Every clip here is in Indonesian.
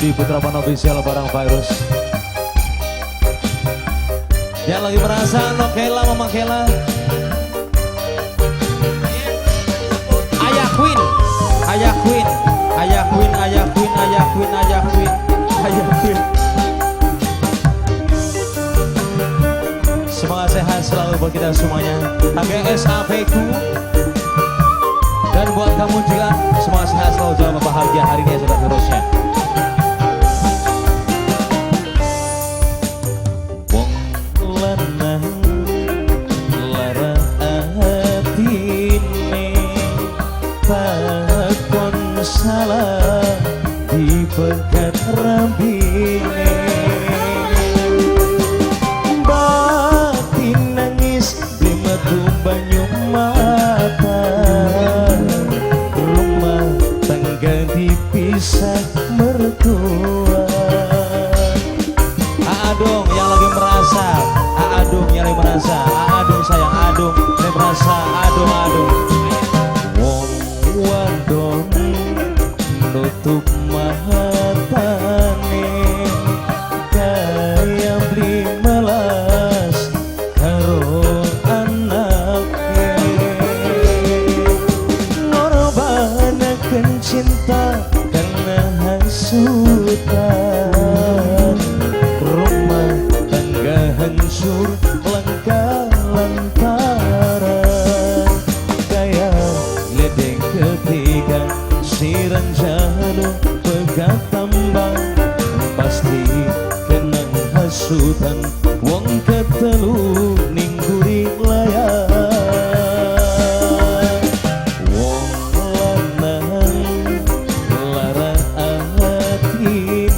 Budi Putra Official barang Virus. Yang lagi merasa Nokela Mama Kela. Ayah Queen, Ayah Queen, Ayah Queen, Ayah Queen, Ayah Queen, Ayah Queen, Ayah Queen. Semoga sehat selalu buat kita semuanya. HGSAPku. Dan buat kamu juga semoga sehat selalu, jangan bahagia hari ini sudah terusnya. Wong lanang lara atine takon salah dipegat rambine. Batin nangis metu banyu mata. Rumah tangga dipisah mertua. Adung yang lagi merasa, Adung yang lagi merasa, Adung sayang, Adung lagi merasa, Adung, Adung. Wong wadon nutup matane kaya beli melas karo anake. Norbanaken cinta karena hasutan. Rumah tangga hancur langkah lantaran. Kaya ledeng ketiga si ranjalo pegat tambang. Pasti kenang hasutan wong ketelu ningguri layar. Wong lanang lara atine.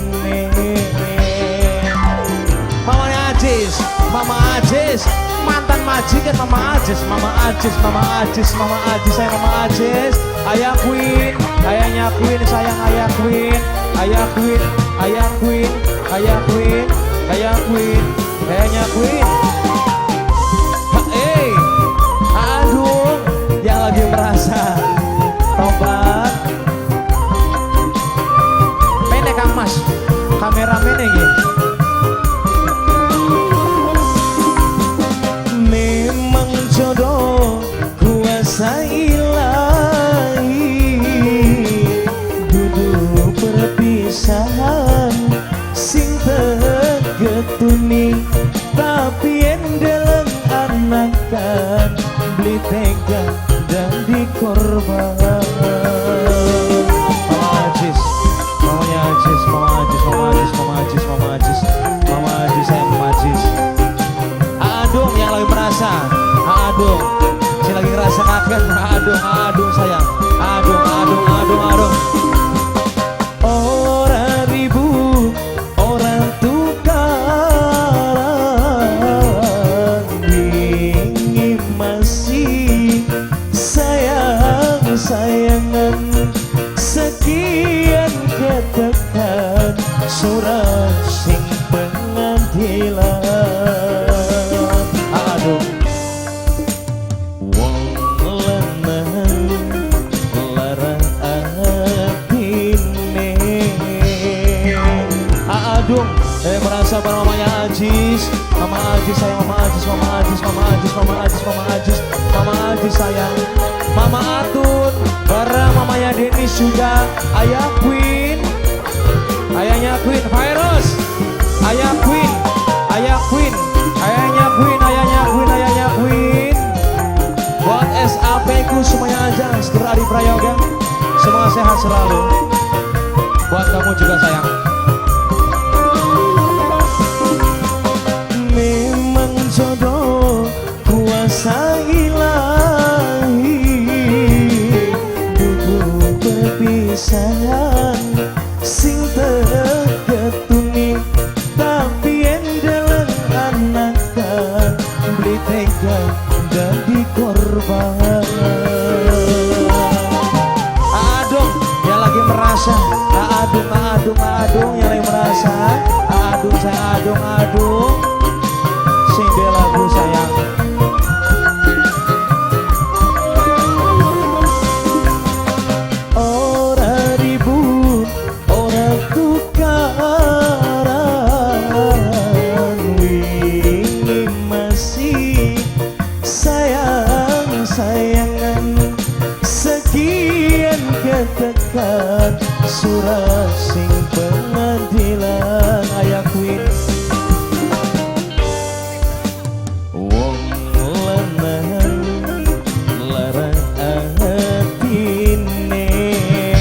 Mamanya Ajis, Mama Ajis, mantan majikan Mama Ajis, Mama Ajis, Mama Ajis, Mama Ajis, saya Mama Ajis. Ayah Queen, ayahnya Queen, sayang Ayah Queen, Ayah Queen, Ayah Queen, Ayah Queen, Ayah Queen, ayahnya Queen. Hey, aduh, yang lagi merasa tobat. Mene Kang Mas, kamera mene gitu. Memang jodoh kuasa ilahi, duduk perpisahan sing tegetuni, tapi endeleng anakan beli tega dan dikorban. Mama Ajis, mamanya Ajis, Mama Ajis, Mama Ajis, Mama Ajis, Mama Ajis, Mama Ajis, sayang Mama Ajis. Adung yang lagi merasa, Adung, si lagi ngerasa akan, Adung, Adung sayang, Adung, Adung, Adung, Adung. Orang ribut, orang tukaran, ingin masih sayang-sayangan, sekian ketekan surat sing pengadilan. Wong lanang lara atine. Adung merasa pada mamanya Ajis, Mama Ajis sayang, Mama Ajis, Mama Ajis, Mama Ajis, Mama Ajis, Mama Ajis, Mama Ajis sayang, Mama Atun, bareng mamanya Denis juga, Ayah Queen, ayahnya Queen Virus, Ayah Queen, Ayah Queen, ayahnya Queen, ayahnya Queen, ayahnya Queen. Buat SAPku semuanya aja, Seger Adi Prayoga, semoga sehat selalu. Buat kamu juga sayang. Memang jodoh kuasa ilahi, duduk perpisahan sing tegetuni, tapi endeleng anakan beli tega dan dikorban. Adung yang lagi merasa, Adung, Adung, Adung yang lagi merasa, Adung saya, Adung, Adung, sing de lagu sayang. Ora ribut, ora tukar. ketekan surat sing pengadilan aya Queen wong lanang larang atine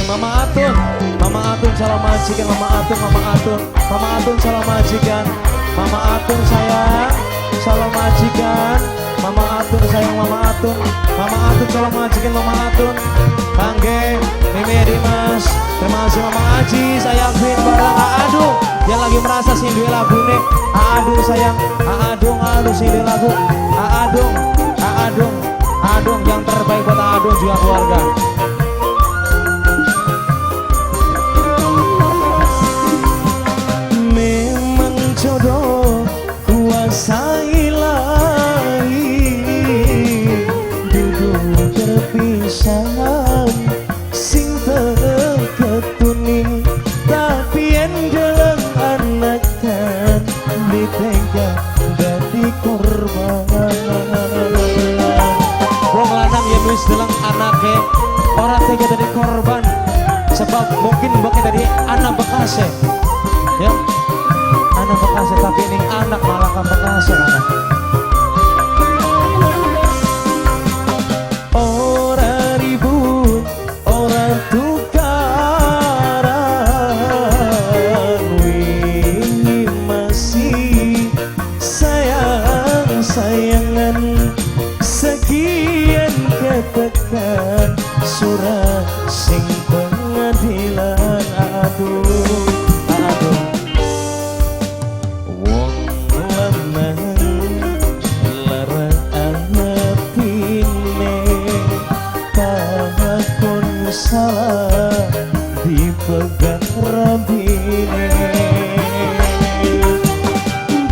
Mama Atun salam majikan Mama Atun salam majikan Mama Atun sayang salam majikan Mama Atun sayang Mama Atun salam majikan Mama Atun Kangge Mimi Dimas terima kasih Mama Aji sayang Queen bareng Aadung yang lagi merasa sindu lagu nih Aadung sayang Aadung sindu lagu Aadung yang terbaik buat Aadung juga keluarga memang jodoh kuasa ilahi duduk terpisah sing terketuning tapi endeleng anakan ditega dari korban wong lanang ya nulis deleng anaknya orang tega dari korban sebab mungkin bokeh tadi anak bekas ya anak bekas tapi ini anak malah kan bekas anak orang ribut orang tukaran wingi masih sayangan sekian ketekan surat sing pengadilan aduh wong lanang larang atine takon salah dipegang rabine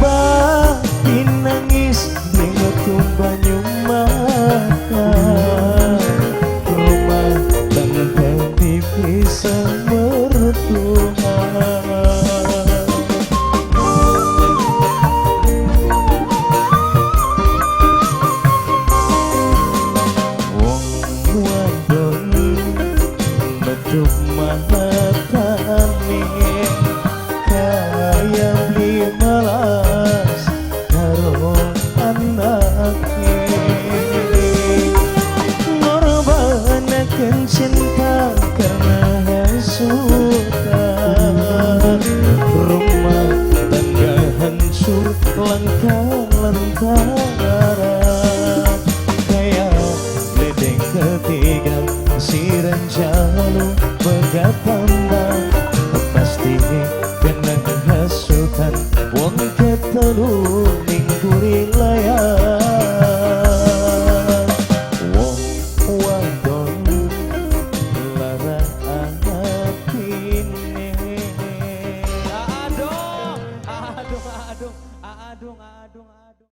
batin nangis ning banyu mata rumah tangga dipisah mertua wong wadon medhuk matane kaya beli malas karo anake ngorbanake cinta